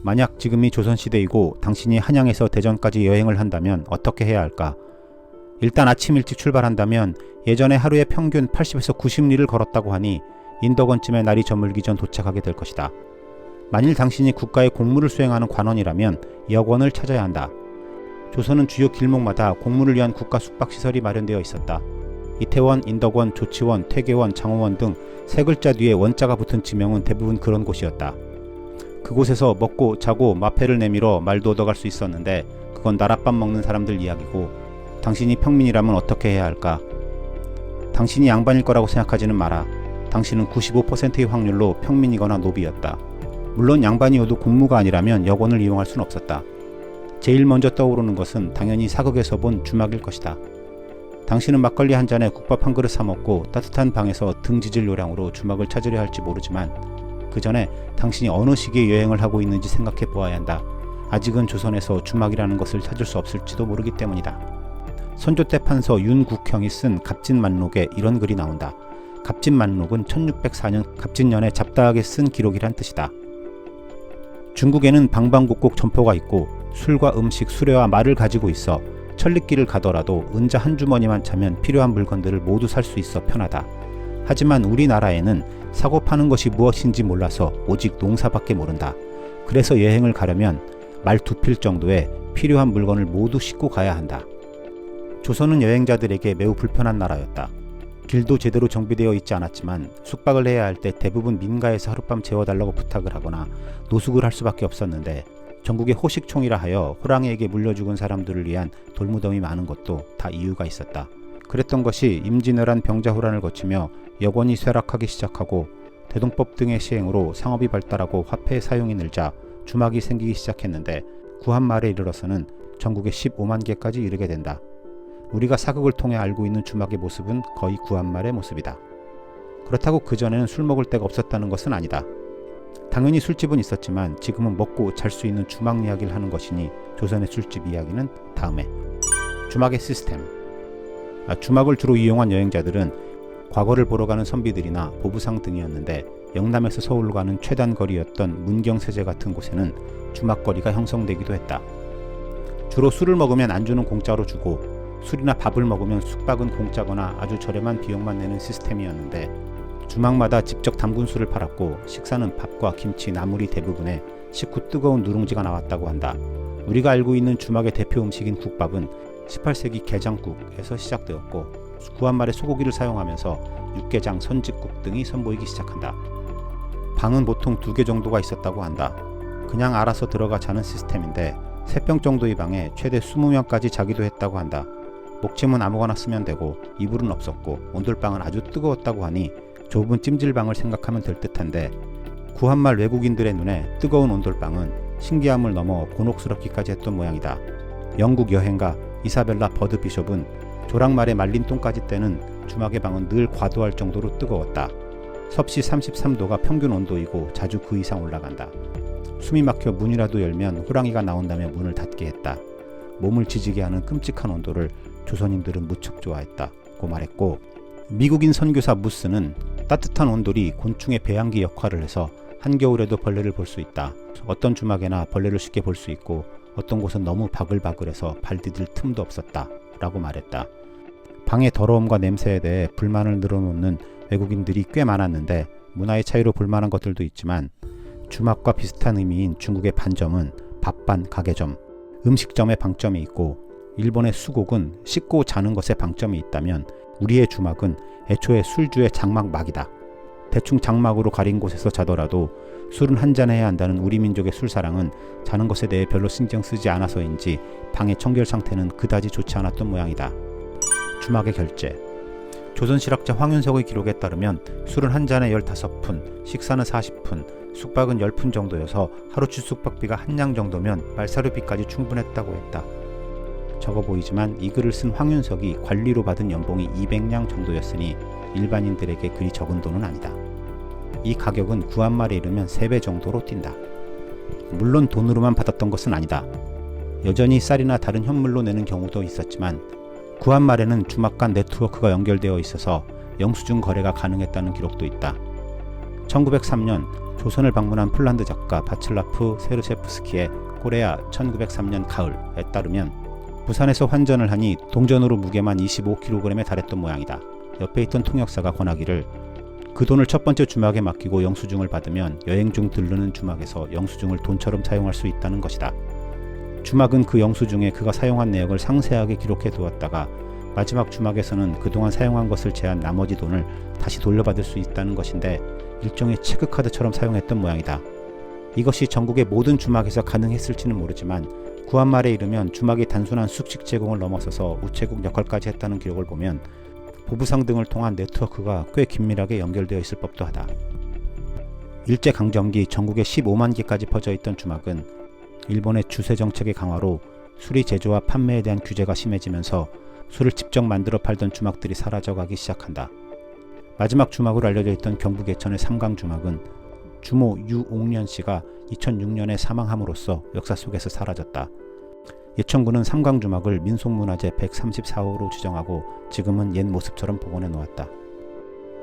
만약 지금이 조선시대이고 당신이 한양에서 대전까지 여행을 한다면 어떻게 해야 할까? 일단 아침 일찍 출발한다면 예전에 하루에 평균 80에서 90리를 걸었다고 하니 인덕원쯤에 날이 저물기 전 도착하게 될 것이다. 만일 당신이 국가의 공무를 수행하는 관원이라면 여권을 찾아야 한다. 조선은 주요 길목마다 공무를 위한 국가 숙박시설이 마련되어 있었다. 이태원, 인덕원, 조치원, 퇴계원, 장호원 등 세 글자 뒤에 원자가 붙은 지명은 대부분 그런 곳이었다. 그곳에서 먹고 자고 마패를 내밀어 말도 얻어갈 수 있었는데 그건 나랏밥 먹는 사람들 이야기고 당신이 평민이라면 어떻게 해야 할까? 당신이 양반일 거라고 생각하지는 마라. 당신은 95%의 확률로 평민이거나 노비였다. 물론 양반이어도 공무가 아니라면 여권을 이용할 수는 없었다. 제일 먼저 떠오르는 것은 당연히 사극에서 본 주막일 것이다. 당신은 막걸리 한 잔에 국밥 한 그릇 사 먹고 따뜻한 방에서 등 지질 요량으로 주막을 찾으려 할지 모르지만 그 전에 당신이 어느 시기에 여행을 하고 있는지 생각해 보아야 한다. 아직은 조선에서 주막이라는 것을 찾을 수 없을지도 모르기 때문이다. 선조 때 판서 윤국형이 쓴 갑진만록에 이런 글이 나온다. 갑진만록은 1604년 갑진년에 잡다하게 쓴 기록이란 뜻이다. 중국에는 방방곡곡 점포가 있고 술과 음식, 수레와 말을 가지고 있어 천리길을 가더라도 은자 한 주머니만 차면 필요한 물건들을 모두 살 수 있어 편하다. 하지만 우리나라에는 사고 파는 것이 무엇인지 몰라서 오직 농사밖에 모른다. 그래서 여행을 가려면 말 두 필 정도에 필요한 물건을 모두 싣고 가야 한다. 조선은 여행자들에게 매우 불편한 나라였다. 길도 제대로 정비되어 있지 않았지만 숙박을 해야 할 때 대부분 민가에서 하룻밤 재워달라고 부탁을 하거나 노숙을 할 수밖에 없었는데 전국의 호식총이라 하여 호랑이에게 물려 죽은 사람들을 위한 돌무덤이 많은 것도 다 이유가 있었다. 그랬던 것이 임진왜란 병자호란을 거치며 여권이 쇠락하기 시작하고 대동법 등의 시행으로 상업이 발달하고 화폐의 사용이 늘자 주막이 생기기 시작했는데 구한말에 이르러서는 전국에 15만 개까지 이르게 된다. 우리가 사극을 통해 알고 있는 주막의 모습은 거의 구한말의 모습이다. 그렇다고 그전에는 술 먹을 데가 없었다는 것은 아니다. 당연히 술집은 있었지만 지금은 먹고 잘 수 있는 주막 이야기를 하는 것이니 조선의 술집 이야기는 다음에. 주막의 시스템. 주막을 주로 이용한 여행자들은 과거를 보러 가는 선비들이나 보부상 등이었는데 영남에서 서울로 가는 최단거리였던 문경세제 같은 곳에는 주막거리가 형성되기도 했다. 주로 술을 먹으면 안주는 공짜로 주고 술이나 밥을 먹으면 숙박은 공짜거나 아주 저렴한 비용만 내는 시스템이었는데 주막마다 직접 담근 술을 팔았고 식사는 밥과 김치, 나물이 대부분에 식후 뜨거운 누룽지가 나왔다고 한다. 우리가 알고 있는 주막의 대표 음식인 국밥은 18세기 게장국에서 시작되었고 구한말의 소고기를 사용하면서 육개장, 선짓국 등이 선보이기 시작한다. 방은 보통 2개 정도가 있었다고 한다. 그냥 알아서 들어가 자는 시스템인데 3병 정도의 방에 최대 20명까지 자기도 했다고 한다. 목침은 아무거나 쓰면 되고 이불은 없었고 온돌방은 아주 뜨거웠다고 하니 좁은 찜질방을 생각하면 될 듯한데 구한말 외국인들의 눈에 뜨거운 온돌방은 신기함을 넘어 곤혹스럽기까지 했던 모양이다. 영국 여행가 이사벨라 버드 비숍은 조랑말의 말린 똥까지 떼는 주막의 방은 늘 과도할 정도로 뜨거웠다. 섭씨 33도가 평균 온도이고 자주 그 이상 올라간다. 숨이 막혀 문이라도 열면 호랑이가 나온다며 문을 닫게 했다. 몸을 지지게 하는 끔찍한 온도를 조선인들은 무척 좋아했다고 말했고 미국인 선교사 무스는 따뜻한 온돌이 곤충의 배양기 역할을 해서 한겨울에도 벌레를 볼 수 있다. 어떤 주막에나 벌레를 쉽게 볼 수 있고 어떤 곳은 너무 바글바글해서 발 디딜 틈도 없었다 라고 말했다. 방의 더러움과 냄새에 대해 불만을 늘어놓는 외국인들이 꽤 많았는데 문화의 차이로 볼만한 것들도 있지만 주막과 비슷한 의미인 중국의 반점은 밥반 가게점, 음식점의 방점이 있고 일본의 수곡은 씻고 자는 것에 방점이 있다면 우리의 주막은 애초에 술주의 장막막이다. 대충 장막으로 가린 곳에서 자더라도 술은 한 잔 해야 한다는 우리 민족의 술사랑은 자는 것에 대해 별로 신경 쓰지 않아서인지 방의 청결 상태는 그다지 좋지 않았던 모양이다. 주막의 결제. 조선실학자 황윤석의 기록에 따르면 술은 한 잔에 15푼, 식사는 40푼, 숙박은 10푼 정도여서 하루치 숙박비가 한 양 정도면 말사료비까지 충분했다고 했다. 적어 보이지만 이 글을 쓴 황윤석이 관리로 받은 연봉이 200냥 정도였으니 일반인들에게 그리 적은 돈은 아니다. 이 가격은 구한말에 이르면 3배 정도로 뛴다. 물론 돈으로만 받았던 것은 아니다. 여전히 쌀이나 다른 현물로 내는 경우도 있었지만 구한말에는 주막 간 네트워크가 연결되어 있어서 영수증 거래가 가능했다는 기록도 있다. 1903년 조선을 방문한 폴란드 작가 바칠라프 세르셰프스키의 코레아 1903년 가을에 따르면 부산에서 환전을 하니 동전으로 무게만 25kg에 달했던 모양이다. 옆에 있던 통역사가 권하기를 그 돈을 첫 번째 주막에 맡기고 영수증을 받으면 여행 중 들르는 주막에서 영수증을 돈처럼 사용할 수 있다는 것이다. 주막은 그 영수증에 그가 사용한 내역을 상세하게 기록해 두었다가 마지막 주막에서는 그동안 사용한 것을 제한 나머지 돈을 다시 돌려받을 수 있다는 것인데 일종의 체크카드처럼 사용했던 모양이다. 이것이 전국의 모든 주막에서 가능했을지는 모르지만 구한말에 이르면 주막이 단순한 숙식 제공을 넘어서서 우체국 역할까지 했다는 기록을 보면 보부상 등을 통한 네트워크가 꽤 긴밀하게 연결되어 있을 법도 하다. 일제강점기 전국에 15만 개까지 퍼져 있던 주막은 일본의 주세 정책의 강화로 술이 제조와 판매에 대한 규제가 심해지면서 술을 직접 만들어 팔던 주막들이 사라져가기 시작한다. 마지막 주막으로 알려져 있던 경북 예천의 삼강주막은 주모 유옥련 씨가 2006년에 사망함으로써 역사 속에서 사라졌다. 예천군은 삼강주막을 민속문화재 134호로 지정하고 지금은 옛 모습처럼 복원해 놓았다.